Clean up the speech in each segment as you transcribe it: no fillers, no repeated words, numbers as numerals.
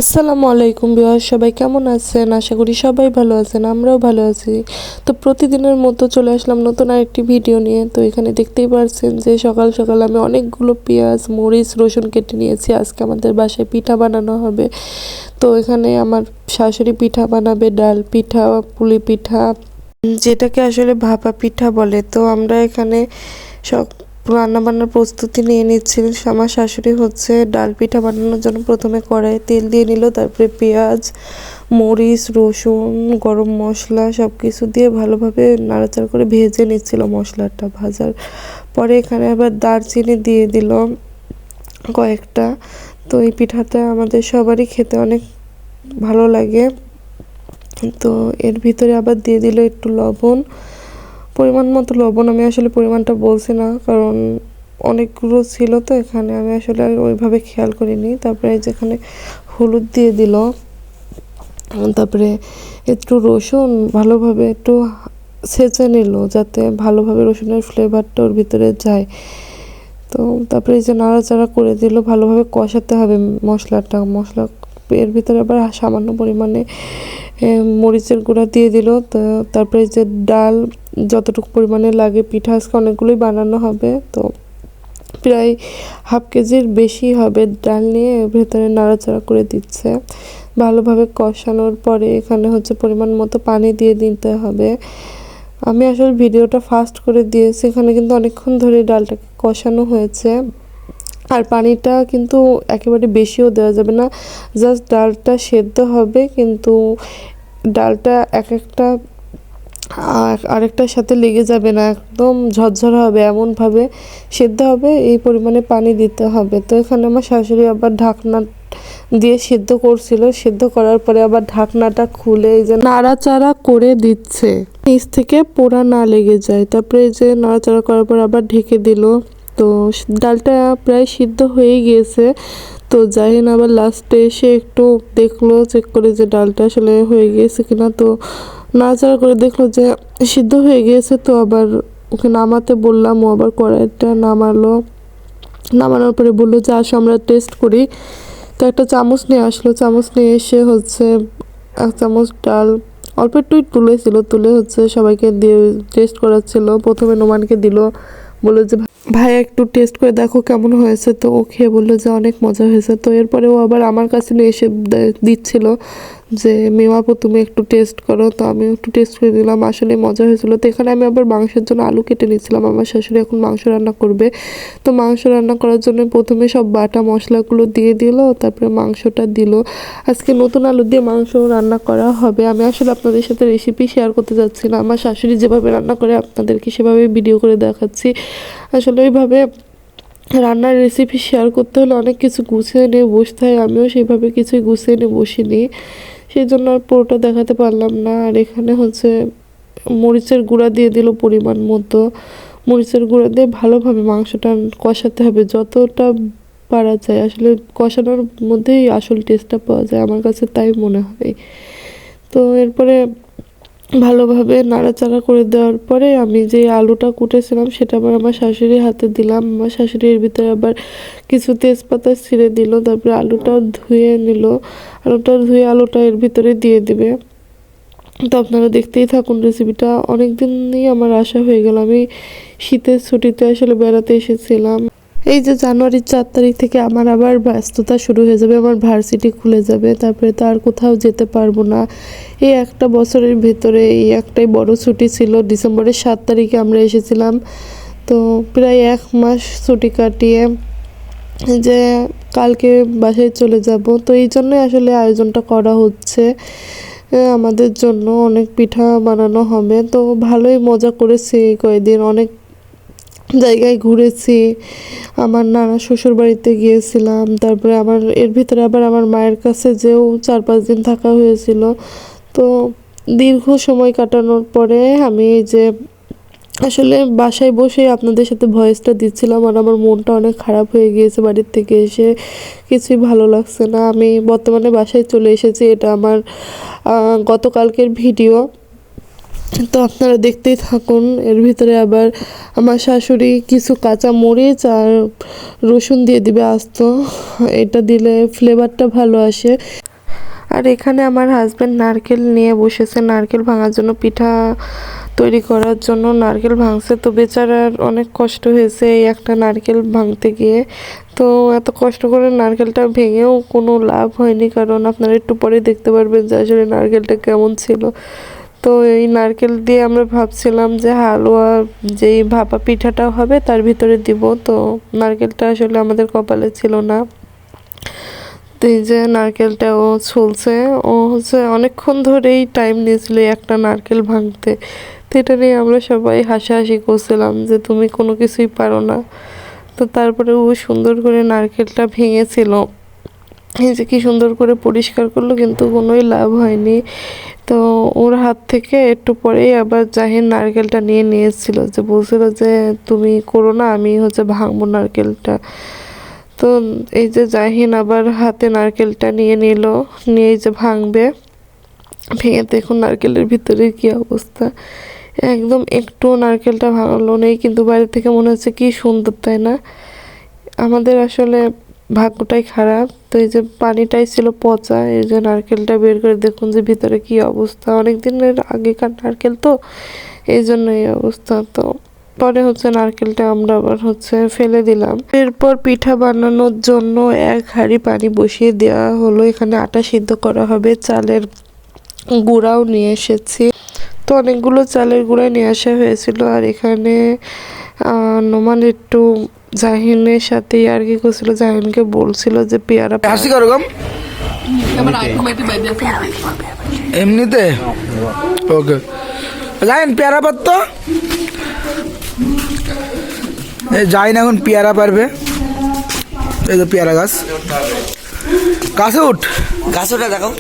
আসসালামু আলাইকুম ভিউয়ার্স, সবাই কেমন আছেন? আশা করি সবাই ভালো আছেন, আমরাও ভালো আছি। তো প্রতিদিনের মতো চলে আসলাম নতুন আরেকটি ভিডিও নিয়ে। তো এখানে দেখতেই পারছেন যে সকাল সকাল আমি অনেকগুলো পেঁয়াজ, মরিচ, রসুন কেটে নিয়েছি। আজকে আমাদের বাসায় পিঠা বানানো হবে। তো এখানে আমার শাশুড়ি পিঠা বানাবে, ডাল পিঠা, পুলি পিঠা, যেটাকে আসলে ভাপা পিঠা বলে। তো আমরা এখানে সব রান্নাবান্নার প্রস্তুতি নিয়ে নিচ্ছি। আমার শাশুড়ি হচ্ছে ডাল পিঠা বানানোর জন্য প্রথমে কড়াইয়ে তেল দিয়ে নিল, তারপরে পেঁয়াজ, মরিচ, রসুন, গরম মশলা সব কিছু দিয়ে ভালোভাবে নাড়াচাড়া করে ভেজে নিচ্ছিল। মশলাটা ভাজার পরে এখানে আবার দারচিনি দিয়ে দিল কয়েকটা। তো এই পিঠাটা আমাদের সবারই খেতে অনেক ভালো লাগে। তো এর ভিতরে আবার দিয়ে দিল একটু লবণ, পরিমাণ মতো লবণ। আমি আসলে পরিমাণটা বলছি না, কারণ অনেকগুলো ছিল তো এখানে আমি আসলে ওইভাবে খেয়াল করিনি। তারপরে যেখানে হলুদ দিয়ে দিল, তারপরে একটু রসুন ভালোভাবে একটু ছেঁচে নিল যাতে ভালোভাবে রসুনের ফ্লেভারটা ওর ভিতরে যায়। তো তারপরে এই যে নাড়াচাড়া করে দিল, ভালোভাবে কষাতে হবে মশলা এর ভিতরে আবার সামান্য পরিমাণে মরিচের গুঁড়া দিয়ে দিল। তারপরে যে ডাল যতটুকু পরিমাণে লাগে, পিঠা আজকে অনেকগুলোই বানানো হবে, তো প্রায় হাফ কেজির বেশি হবে ডাল নিয়ে ভেতরে নাড়াচাড়া করে দিচ্ছে। ভালোভাবে কষানোর পরে এখানে হচ্ছে পরিমাণ মতো পানি দিয়ে দিতে হবে। আমি আসলে ভিডিওটা ফাস্ট করে দিয়েছি, এখানে কিন্তু অনেকক্ষণ ধরে ডালটাকে কষানো হয়েছে। আর পানিটা কিন্তু একেবারে বেশিও দেওয়া যাবে না, জাস্ট ডালটা সেদ্ধ হবে, কিন্তু ডালটা একটা আরেকটার সাথে লেগে যাবে না, একদম ঝরঝরা হবে, এমনভাবে সেদ্ধ হবে, এই পরিমাণে পানি দিতে হবে। তো এখানে আমার শাশুড়ি আবার ঢাকনা দিয়ে সেদ্ধ করছিল, সেদ্ধ করার পরে আবার ঢাকনাটা খুলে এই যে নাড়াচাড়া করে দিচ্ছে নিচ থেকে পোড়া না লেগে যায়। তারপরে এই যে নাড়াচাড়া করার পর আবার ঢেকে দিল। তো ডালটা প্রায় সিদ্ধ হয়ে গিয়েছে। তো জাহিন আবার লাস্টে এসে একটু দেখলো, চেক করে যে ডালটা আসলে হয়ে গিয়েছে কিনা। তো নাড়াচাড়া করে দেখলো যে সিদ্ধ হয়ে গিয়েছে। তো আবার ওকে নামাতে বললাম, ও আবার কড়াইটা নামানোর পরে বললো যে আসো আমরা টেস্ট করি। তো একটা চামচ নিয়ে আসলো, চামচ নিয়ে এসে হচ্ছে এক চামচ ডাল অল্প একটুই তুলে হচ্ছে সবাইকে দিয়ে টেস্ট করাচ্ছিল। প্রথমে নোমানকে দিল, বললো যে ভাই একটু টেস্ট করে দেখো কেমন হয়েছে। তো ও খেয়ে বললো যে অনেক মজা হয়েছে। তো এরপরে ও আবার আমার কাছে নিয়ে এসে দিচ্ছিল যে মেওয়াপু তুমি একটু টেস্ট করো। তো আমি একটু টেস্ট করে দিলাম, আসলে মজা হয়েছিল। তো এখানে আমি আবার মাংসের জন্য আলু কেটে নিচ্ছিলাম, আমার শাশুড়ি এখন মাংস রান্না করবে। তো মাংস রান্না করার জন্য প্রথমে সব বাটা মশলাগুলো দিয়ে দিল, তারপরে মাংসটা দিল। আজকে নতুন আলু দিয়ে মাংস রান্না করা হবে। আমি আসলে আপনাদের সাথে রেসিপি শেয়ার করতে যাচ্ছি না, আমার শাশুড়ি যেভাবে রান্না করে আপনাদেরকে সেভাবে ভিডিও করে দেখাচ্ছি। আসলে ওইভাবে রান্নার রেসিপি শেয়ার করতে হলে অনেক কিছু গুছিয়ে নিয়ে বসতে হয়, আমিও সেইভাবে কিছুই গুছিয়ে নিয়ে বসিনি, সেই জন্য আর পুরোটা দেখাতে পারলাম না। আর এখানে হচ্ছে মরিচের গুঁড়া দিয়ে দিল পরিমাণ মতো। মরিচের গুঁড়া দিয়ে ভালোভাবে মাংসটা কষাতে হবে যতটা পারা যায়। আসলে কষানোর মধ্যেই আসল টেস্টটা পাওয়া যায়, আমার কাছে তাই মনে হয়। তো এরপরে ভালোভাবে নাড়াচাড়া করে দেওয়ার পরে আমি যে আলুটা কুটেছিলাম সেটা আবার আমার শাশুড়ির হাতে দিলাম। আমার শাশুড়ির ভিতরে আবার কিছু তেজপাতা ছিঁড়ে দিল, তারপরে আলুটাও ধুয়ে নিল। আলুটা এর ভিতরে দিয়ে দিবে। তো আপনারা দেখতেই থাকুন রেসিপিটা। অনেক দিনই আমার আশা হয়ে গেল, আমি শীতের ছুটিতে আসলে বেড়াতে এসেছিলাম। এই যে জানুয়ারির 4 তারিখ থেকে আমার আবার ব্যস্ততা শুরু হয়ে যাবে, আমার ভার্সিটি খুলে যাবে, তারপরে তো আর কোথাও যেতে পারবো না। এই একটা বছরের ভেতরে এই একটাই বড় ছুটি ছিল, ডিসেম্বরের 7 তারিখে আমরা এসেছিলাম। তো প্রায় 1 মাস ছুটি কাটিয়ে যে কালকে বাসায় চলে যাব। তো এই জন্যই আসলে আয়োজনটা করা হচ্ছে আমাদের জন্য। অনেক পিঠা বানানো হবে, তো ভালোই মজা করেছি কয়েকদিন, অনেক জায়গায় ঘুরেছি। আমার নানা শ্বশুর বাড়িতে গিয়েছিলাম, তারপরে এর ভিতরে আবার আমার মায়ের কাছে যেও 4-5 দিন থাকা হয়েছিল। তো দীর্ঘ সময় কাটানোর পরে আমি এই যে আসলে বাসায় বসে আপনাদের সাথে ভয়েসটা দিচ্ছিলাম, আর আমার মনটা অনেক খারাপ হয়ে গিয়েছে। বাড়ির থেকে এসে কিছুই ভালো লাগছে না। আমি বর্তমানে বাসায় চলে এসেছি, এটা আমার গতকালকের ভিডিও। তো আপনারা দেখতেই থাকুন। এর ভিতরে আবার আমার শাশুড়ি কিছু কাঁচা মরিচ আর রসুন দিয়ে দিবে আস্ত, এটা দিলে ফ্লেভারটা ভালো আসে। আর এখানে আমার হাজব্যান্ড নারকেল নিয়ে বসেছে নারকেল ভাঙার জন্য, পিঠা তৈরি করার জন্য নারকেল ভাঙছে। তো বেচারার অনেক কষ্ট হয়েছে এই একটা নারকেল ভাঙতে গিয়ে। তো এত কষ্ট করে নারকেলটা ভেঙেও কোনো লাভ হয়নি, কারণ আপনারা একটু পরে দেখতে পারবেন যে আসলে নারকেলটা কেমন ছিল। তো এই নারকেল দিয়ে আমরা ভাবছিলাম যে হালুয়া, যেই ভাপা পিঠাটা হবে তার ভিতরে দিব, তো নারকেলটা আসলে আমাদের কপালে ছিল না। তো এই যে নারকেলটাও ছুলছে, ও হচ্ছে অনেকক্ষণ ধরেই টাইম নিয়েছিল একটা নারকেল ভাঙতে। তো এটা নিয়ে আমরা সবাই হাসাহাসি করছিলাম যে তুমি কোনো কিছুই পারো না। তো তারপরে ও সুন্দর করে নারকেলটা ভেঙেছিল, এই যে কি সুন্দর করে পরিষ্কার করলো, কিন্তু কোনোই লাভ হয়নি। তো ওর হাত থেকে একটু পরেই আবার জাহিন নারকেলটা নিয়ে এসেছিল, যে বলছিল যে তুমি করো না, আমি হচ্ছে ভাঙবো নারকেলটা। তো এই যে জাহিন আবার হাতে নারকেলটা নিয়ে নিল, নিয়ে এই যে ভাঙবে। ভেঙে দেখুন নারকেলের ভিতরে কি অবস্থা, একদম একটু নারকেলটা ভাঙালো নেই, কিন্তু বাইরে থেকে মনে হচ্ছে কি সুন্দর, তাই না? আমাদের আসলে ভাগ্যটাই খারাপ। তো এই যে পানিটাই ছিল পচা, এই যে নারকেলটা বের করে দেখুন যে ভিতরে কি অবস্থা, অনেক দিনের আগেকার নারকেল তো এই জন্য এই অবস্থা। তো পরে হচ্ছে নারকেলটা আমরা আবার হচ্ছে ফেলে দিলাম। এরপর পিঠা বানানোর জন্য 1 হাঁড়ি পানি বসিয়ে দেওয়া হলো। এখানে আটা সিদ্ধ করা হবে, চালের গুঁড়াও নিয়ে এসেছি। তো অনেকগুলো চালের গুঁড়া নিয়ে আসা হয়েছিল। আর এখানে নোমান একটু জাহিনের সাথে আর কি করছিল, জাহিনকে বলছিল যে পেয়ারা হাসি করগম এমনিতে ওকে জাহিন পেয়ারা পারত জাহিন এখন পেয়ারা পারবে। এই তো পেয়ারা গাছ, গাছে উঠ, গাছ ওটা দেখো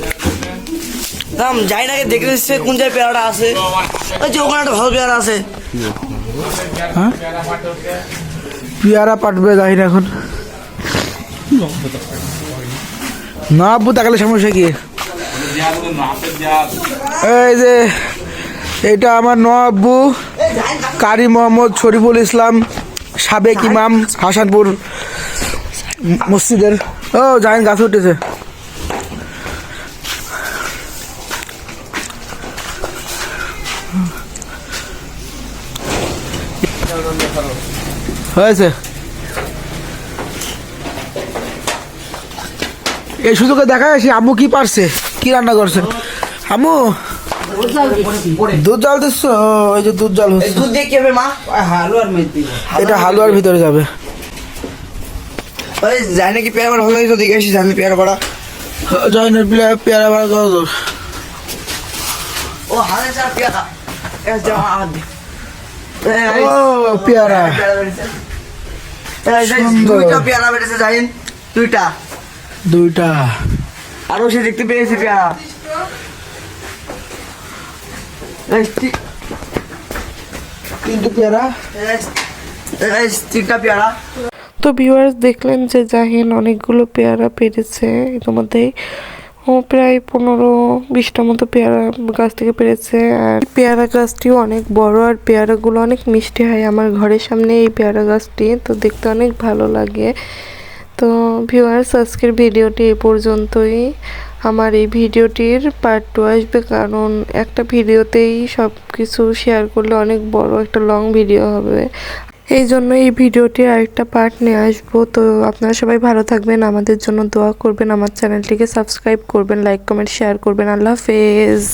দাম যাই নাকি দেখে এসছে কোন জায়গায় পেয়ারাটা আছে, ওই যে ওখানে একটা ভালো পেয়ারা আছে। হ্যাঁ পেয়ারা পাঠবে জাহিন এখন। না আব্বু তাকালে সমস্যা কি? এই যে এটা আমার নবাব্বু কারি মোহাম্মদ শরীফুল ইসলাম, সাবেক ইমাম হাসানপুর মসজিদের। ও জাহিন গাছে উঠেছে। হয়েছে এই সুযোগে দেখা আসি আম্মু কি পারছে, কি রান্না করছে। আম্মু দুধ জাল দিচ্ছ? ওই যে দুধ জাল হচ্ছে। দুধ দিয়ে কি হবে মা? হালুয়ার মধ্যে এটা হালুয়ার ভিতরে যাবে। ওই যাই নাকি পেয়ারা ভালো লাগে তো দেখে আসি, জানি পেয়ারা করা জয়নের পেয়ারা ভাড়া কত দূর? ও হালে চার পেয়ারা ও পেয়ারা সুন্দর। দুইটা পেয়ারা বেড়েছে জাহিন, দুইটা আরো সে দেখতে পেয়েছি পেয়ারা। কিন্তু পেয়ারা তিনটা পেয়ারা। তো ভিউয়ার্স দেখলেন যে জাহিন অনেকগুলো পেয়ারা পেরেছে, ইতিমধ্যেই ও প্রায় 15-20টা মতো পেয়ারা গাছ থেকে পেরেছে। আর পেয়ারা গাছটিও অনেক বড়, আর পেয়ারাগুলো অনেক মিষ্টি হয়। আমার ঘরের সামনে এই পেয়ারা গাছটি, তো দেখতে অনেক ভালো লাগে। তো ভিউয়ার্স আজকের ভিডিওটি এ পর্যন্তই। আমার এই ভিডিওটির পার্ট 2 আসবে, কারণ একটা ভিডিওতেই সব কিছু শেয়ার করলে অনেক বড় একটা লং ভিডিও হবে। এই জন্য এই ভিডিওটির আরেকটা পার্ট নিয়ে আসবো। তো আপনারা সবাই ভালো থাকবেন, আমাদের জন্য দোয়া করবেন, আমার চ্যানেলটিকে সাবস্ক্রাইব করবেন, লাইক কমেন্ট শেয়ার করবেন। আল্লাহ হাফেজ।